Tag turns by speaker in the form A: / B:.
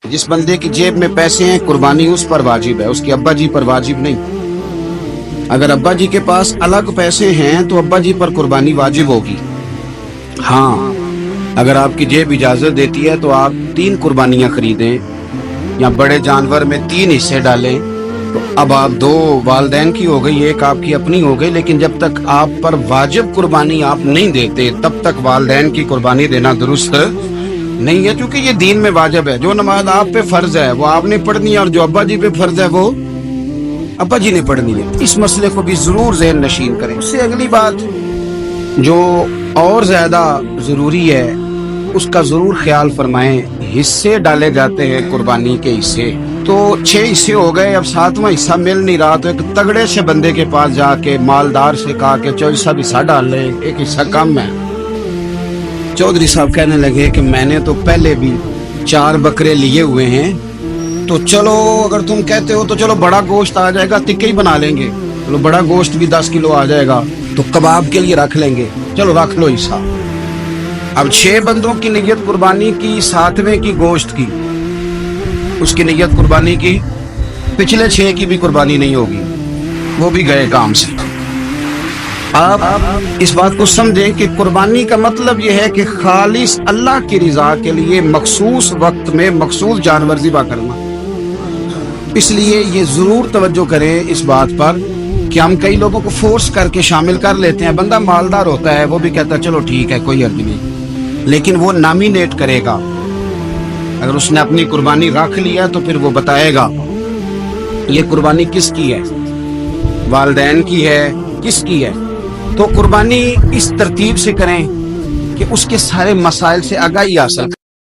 A: जिस बंदे की जेब में पैसे हैं कुर्बानी उस पर वाजिब है, उसके अब्बा जी पर वाजिब नहीं। अगर अब्बा जी के पास अलग पैसे हैं तो अब्बा जी पर कुर्बानी वाजिब होगी। हाँ, अगर आपकी जेब इजाजत देती है तो आप 3 कुर्बानियां खरीदें या बड़े जानवर में 3 हिस्से डालें। तो अब आप 2 वालदैन की हो गई, 1 आपकी अपनी हो गई, लेकिन जब तक आप पर वाजिब कुर्बानी आप नहीं देते तब तक वालदैन की कुर्बानी देना दुरुस्त नहीं है, क्योंकि ये दीन में वाजिब है। जो नमाज आप पे फर्ज है वो आपने पढ़नी है, और जो अब्बा जी पे फर्ज है वो अब्बा जी ने पढ़नी है। इस मसले को भी जरूर ज़हन नशीन करें। उससे अगली बात जो और ज्यादा जरूरी है उसका जरूर ख्याल फरमाएं। हिस्से डाले जाते हैं कुर्बानी के हिस्से, तो 6 हिस्से हो गए, अब 7वां हिस्सा मिल नहीं रहा, तो एक तगड़े से बंदे के पास जाके मालदार से कहा कि चौधरी साहब हिस्सा डाल ले, एक हिस्सा कम है। चौधरी साहब कहने लगे कि मैंने तो पहले भी 4 बकरे लिए हुए हैं, तो चलो अगर तुम कहते हो तो चलो बड़ा गोश्त आ जाएगा, टिक्के ही बना लेंगे, चलो बड़ा गोश्त भी 10 किलो आ जाएगा, तो कबाब के लिए रख लेंगे, चलो रख लो हिस्सा। अब 6 बंदों की नियत कुर्बानी की, 7वें की गोश्त की, उसकी नियत कुर्बानी की, पिछले 6 की भी कुर्बानी नहीं होगी, वो भी गए काम से। आप इस बात को समझें कि कुर्बानी का मतलब यह है कि खालिस अल्लाह की रज़ा के लिए मखसूस वक्त में मखसूस जानवर ज़िबा करना। इसलिए ये जरूर तवज्जो करें इस बात पर कि हम कई लोगों को फोर्स करके शामिल कर लेते हैं। बंदा मालदार होता है, वो भी कहता है चलो ठीक है कोई अर्ज नहीं, लेकिन वो नॉमिनेट करेगा। अगर उसने अपनी कुर्बानी रख लिया तो फिर वो बताएगा ये कुर्बानी किसकी है, वालदैन की है, किसकी है। तो कुर्बानी इस तरतीब से करें कि उसके सारे मसाइल से आगाही हासिल